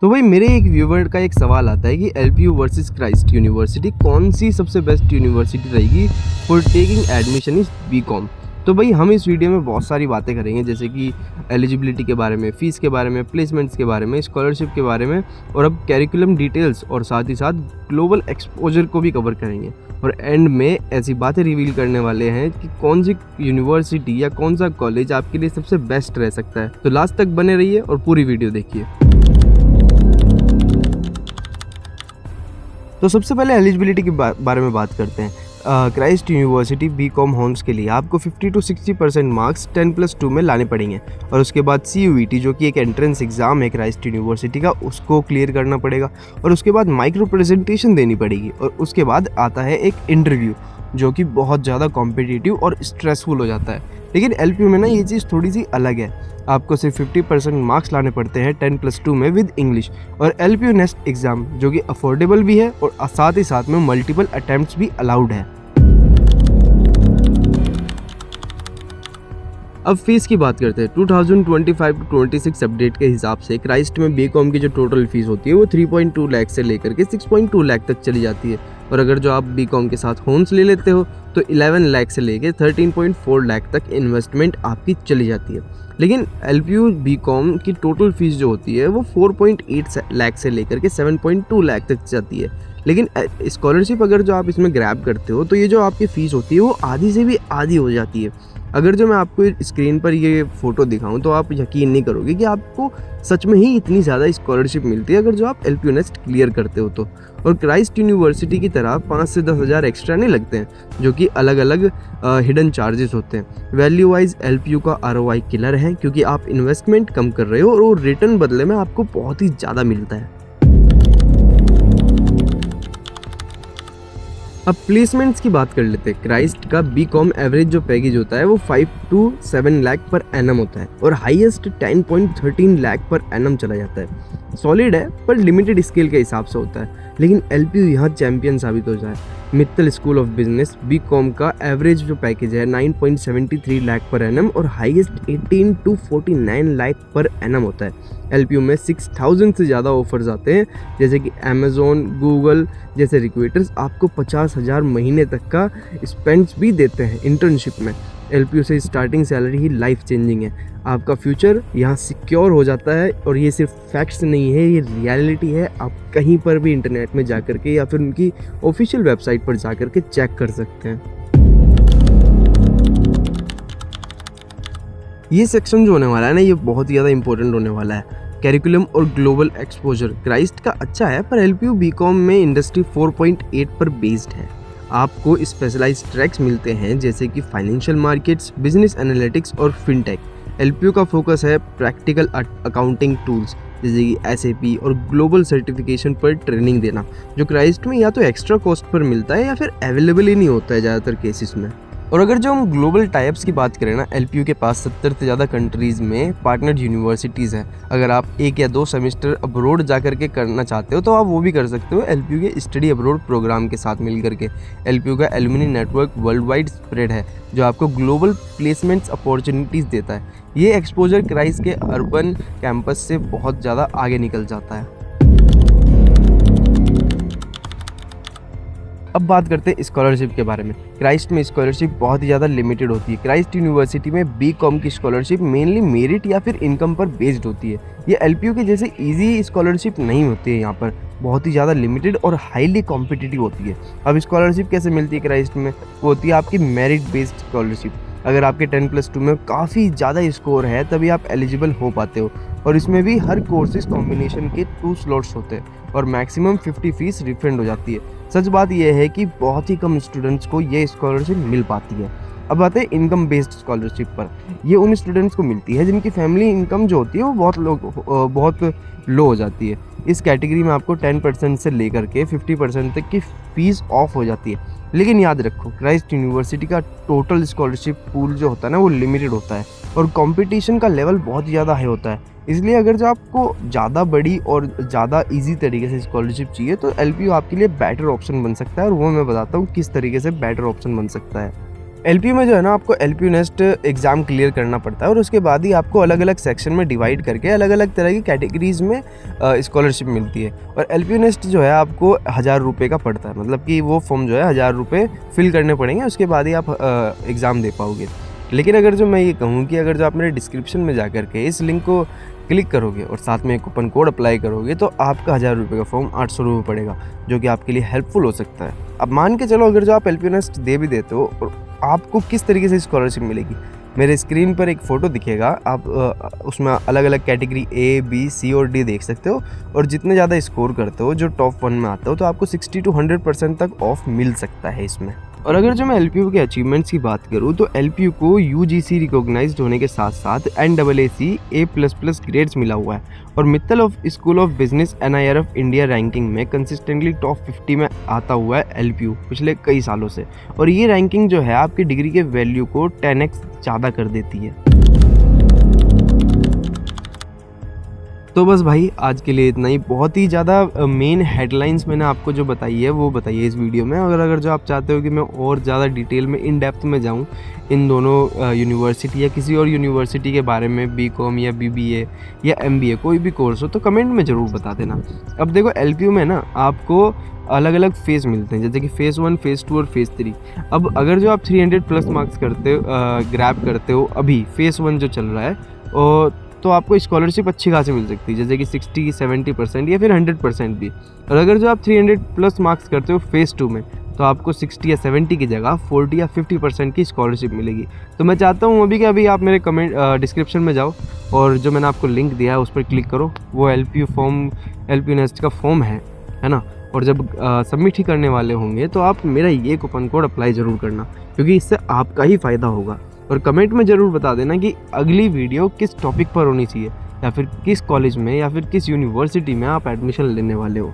तो भाई मेरे एक व्यूवर का एक सवाल आता है कि एलपीयू वर्सेस क्राइस्ट यूनिवर्सिटी कौन सी सबसे बेस्ट यूनिवर्सिटी रहेगी for taking admission is BCom. तो भाई हम इस वीडियो में बहुत सारी बातें करेंगे, जैसे कि एलिजिबिलिटी के बारे में, फ़ीस के बारे में, प्लेसमेंट्स के बारे में, स्कॉलरशिप के बारे में, और अब कैरिकुलम डिटेल्स और साथ ही साथ ग्लोबल एक्सपोजर को भी कवर करेंगे। और एंड में ऐसी बातें रिवील करने वाले हैं कि कौन सी यूनिवर्सिटी या कौन सा कॉलेज आपके लिए सबसे बेस्ट रह सकता है। तो लास्ट तक बने रहिए और पूरी वीडियो देखिए। तो सबसे पहले एलिजिबिलिटी के बारे में बात करते हैं। क्राइस्ट यूनिवर्सिटी बीकॉम हॉर्न्स के लिए आपको 50 to 60% मार्क्स 10+2 में लाने पड़ेंगे, और उसके बाद CUET जो कि एक एंट्रेंस एग्ज़ाम है क्राइस्ट यूनिवर्सिटी का, उसको क्लियर करना पड़ेगा, और उसके बाद माइक्रो प्रेजेंटेशन देनी पड़ेगी, और उसके बाद आता है एक इंटरव्यू जो कि बहुत ज़्यादा कॉम्पिटिटिव और स्ट्रेसफुल हो जाता है। लेकिन LPU में ना ये चीज़ थोड़ी सी अलग है। आपको सिर्फ 50% मार्क्स लाने पड़ते हैं 10+2 में विद इंग्लिश, और LPU नेस्ट एग्ज़ाम जो कि अफोर्डेबल भी है और साथ ही साथ में मल्टीपल अटैम्प्ट्स भी अलाउड है। अब फीस की बात करते हैं। 2025-26 अपडेट के हिसाब से क्राइस्ट में बीकॉम की जो टोटल फीस होती है वो 3.2 लाख से लेकर के 6.2 लाख तक चली जाती है, और अगर जो आप बीकॉम के साथ होम्स ले लेते हो तो 11 लाख से लेकर 13.4 लाख तक इन्वेस्टमेंट आपकी चली जाती है। लेकिन LPU बीकॉम की टोटल फीस जो होती है वो 4.8 लाख से लेकर के 7.2 लाख तक जाती है। लेकिन स्कॉलरशिप अगर जो आप इसमें ग्रैब करते हो तो ये जो आपकी फ़ीस होती है वो आधी से भी आधी हो जाती है। अगर जो मैं आपको स्क्रीन पर ये फ़ोटो दिखाऊं तो आप यकीन नहीं करोगे कि आपको सच में ही इतनी ज़्यादा स्कॉलरशिप मिलती है अगर जो आप LPU नेस्ट क्लियर करते हो तो। और क्राइस्ट यूनिवर्सिटी की तरह 5 से 10 हज़ार एक्स्ट्रा नहीं लगते हैं, जो कि अलग अलग हिडन चार्जेस होते हैं। वैल्यू वाइज LPU का ROI किलर है, क्योंकि आप इन्वेस्टमेंट कम कर रहे हो और वो रिटर्न बदले में आपको बहुत ही ज़्यादा मिलता है। अब प्लेसमेंट्स की बात कर लेते हैं। क्राइस्ट का बीकॉम एवरेज जो पैकेज होता है वो 5 to 7 लाख पर एनम होता है, और हाईएस्ट 10.13 लाख पर एनम चला जाता है। सॉलिड है पर लिमिटेड स्केल के हिसाब से होता है। लेकिन LPU यहाँ चैंपियन साबित हो जाए। Mittal school of business BCom का एवरेज जो पैकेज है 9.73 लाख पर एनम और highest 18 to 49 lakh per annum होता है। LPU में 6000 से ज़्यादा ऑफर्स आते हैं, जैसे कि अमेज़ोन, गूगल जैसे रिक्रूटर्स आपको 50,000 महीने तक का स्पेंड्स भी देते हैं इंटर्नशिप में। LPU से स्टार्टिंग सैलरी ही लाइफ चेंजिंग है। आपका फ्यूचर यहाँ सिक्योर हो जाता है, और ये सिर्फ फैक्ट्स नहीं है, ये रियलिटी है। आप कहीं पर भी इंटरनेट में जाकर के या फिर उनकी ऑफिशियल वेबसाइट पर जाकर के चेक कर सकते हैं। ये सेक्शन जो होने वाला है ना, ये बहुत ही ज़्यादा इंपॉर्टेंट होने वाला है। कैरिकुलम और ग्लोबल एक्सपोजर क्राइस्ट का अच्छा है, पर LPU बीकॉम में इंडस्ट्री 4.8 पर बेस्ड है। आपको स्पेशलाइज्ड ट्रैक्स मिलते हैं, जैसे कि फाइनेंशियल मार्केट्स, बिजनेस एनालिटिक्स और फिनटेक। LPU का फोकस है प्रैक्टिकल अकाउंटिंग टूल्स जैसे कि SAP और ग्लोबल सर्टिफिकेशन पर ट्रेनिंग देना, जो क्राइस्ट में या तो एक्स्ट्रा कॉस्ट पर मिलता है या फिर अवेलेबल ही नहीं होता है ज़्यादातर केसेस में। और अगर जो हम ग्लोबल टाइप्स की बात करें ना, LPU के पास 70 से ज़्यादा कंट्रीज़ में पार्टनर्ड यूनिवर्सिटीज़ हैं। अगर आप 1 या 2 सेमेस्टर अब्रोड जा करके करना चाहते हो तो आप वो भी कर सकते हो LPU के स्टडी अब्रोड प्रोग्राम के साथ मिल करके। LPU का alumni network world wide spread है, जो आपको ग्लोबल प्लेसमेंट्स अपॉर्चुनिटीज़ देता है। ये एक्सपोजर क्राइस्ट के अर्बन कैंपस से बहुत ज़्यादा आगे निकल जाता है। अब बात करते हैं स्कॉलरशिप के बारे में। क्राइस्ट में स्कॉलरशिप बहुत ही ज़्यादा लिमिटेड होती है। क्राइस्ट यूनिवर्सिटी में बीकॉम की स्कॉलरशिप मेनली मेरिट या फिर इनकम पर बेस्ड होती है। ये LPU के जैसे इजी स्कॉलरशिप नहीं होती है, यहाँ पर बहुत ही ज़्यादा लिमिटेड और हाईली कॉम्पिटिटिव होती है। अब स्कॉलरशिप कैसे मिलती है क्राइस्ट में? वो होती है आपकी मेरिट बेस्ड स्कॉलरशिप। अगर आपके 10+2 में काफ़ी ज़्यादा स्कोर है तभी आप एलिजिबल हो पाते हो, और इसमें भी हर कोर्सेज कॉम्बिनेशन के 2 स्लॉट्स होते हैं, और मैक्सिमम 50 फीस रिफंड हो जाती है। सच बात यह है कि बहुत ही कम स्टूडेंट्स को ये स्कॉलरशिप मिल पाती है। अब आते हैं इनकम बेस्ड स्कॉलरशिप पर। ये उन स्टूडेंट्स को मिलती है जिनकी फैमिली इनकम जो होती है वो बहुत लो हो जाती है। इस कैटेगरी में आपको 10% से लेकर के 50% तक की फ़ीस ऑफ हो जाती है। लेकिन याद रखो, क्राइस्ट यूनिवर्सिटी का टोटल स्कॉलरशिप पूल जो होता है ना, वो लिमिटेड होता है, और कंपटीशन का लेवल बहुत ज़्यादा हाई होता है। इसलिए अगर जो आपको ज़्यादा बड़ी और ज़्यादा इजी तरीके से स्कॉलरशिप चाहिए तो LPU आपके लिए बेटर ऑप्शन बन सकता है, और वो मैं बताता हूँ किस तरीके से बेटर ऑप्शन बन सकता है। एलपीयू में जो है ना आपको एलपीयू नेस्ट एग्ज़ाम क्लियर करना पड़ता है और उसके बाद ही आपको अलग अलग सेक्शन में डिवाइड करके अलग अलग तरह की कैटेगरीज़ में स्कॉलरशिप मिलती है। और एलपीयू नेस्ट जो है आपको 1000 रुपये का पड़ता है, मतलब कि वो फॉर्म जो है 1000 रुपये फिल करने पड़ेंगे, उसके बाद ही आप एग्ज़ाम दे पाओगे। लेकिन अगर जो मैं ये कहूँ कि अगर जो आप मेरे डिस्क्रिप्शन में जा कर के इस लिंक को क्लिक करोगे और साथ में एक कूपन कोड अप्लाई करोगे तो आपका 1000 रुपये का फॉर्म 800 रुपये पड़ेगा, जो कि आपके लिए हेल्पफुल हो सकता है। अब मान के चलो अगर जो आप एलपीयू नेस्ट दे भी देते हो और आपको किस तरीके से स्कॉलरशिप मिलेगी, मेरे स्क्रीन पर एक फ़ोटो दिखेगा, आप उसमें अलग अलग कैटेगरी ए बी सी और डी देख सकते हो और जितने ज़्यादा स्कोर करते हो, जो टॉप 1 में आते हो, तो आपको 60 टू 100% तक ऑफ मिल सकता है इसमें। और अगर जो मैं एलपीयू के अचीवमेंट्स की बात करूँ तो एलपीयू को यूजीसी रिकॉग्नाइज्ड होने के साथ साथ NAAC A++ ग्रेड्स मिला हुआ है और Mittal of school of business NIRF India ranking में कंसिस्टेंटली टॉप 50 में आता हुआ है एलपीयू पिछले कई सालों से। और ये रैंकिंग जो है आपकी डिग्री के वैल्यू को 10x ज़्यादा कर देती है। तो बस भाई आज के लिए इतना ही। बहुत ही ज़्यादा मेन हेडलाइंस मैंने आपको जो बताई है वो बताई है इस वीडियो में। और अगर जो आप चाहते हो कि मैं और ज़्यादा डिटेल में इन डेप्थ में जाऊँ इन दोनों यूनिवर्सिटी या किसी और यूनिवर्सिटी के बारे में, बीकॉम या BBA या MBA कोई भी कोर्स हो, तो कमेंट में ज़रूर बता देना। अब देखो एलपीयू में ना आपको अलग अलग फेज़ मिलते हैं, जैसे कि फ़ेज़ 1, फ़ेज़ 2 और फ़ेज़ 3। अब अगर जो आप 300+ मार्क्स करते हो ग्रैब करते हो अभी फ़ेज़ 1 जो चल रहा है, और तो आपको स्कॉलरशिप अच्छी खासी मिल सकती है, जैसे कि 60-70% या फिर 100% भी। और अगर जो आप 300+ मार्क्स करते हो फ़ेज़ 2 में, तो आपको 60 या 70 की जगह 40 या 50% की स्कॉलरशिप मिलेगी। तो मैं चाहता हूँ अभी के अभी आप मेरे कमेंट डिस्क्रिप्शन में जाओ और जो मैंने आपको लिंक दिया है उस पर क्लिक करो। वो एलपीयू नेस्ट का फॉर्म है ना। और जब सबमिट ही करने वाले होंगे तो आप मेरा ये कूपन कोड अप्लाई ज़रूर करना, क्योंकि इससे आपका ही फ़ायदा होगा। और कमेंट में ज़रूर बता देना कि अगली वीडियो किस टॉपिक पर होनी चाहिए, या फिर किस कॉलेज में या फिर किस यूनिवर्सिटी में आप एडमिशन लेने वाले हो।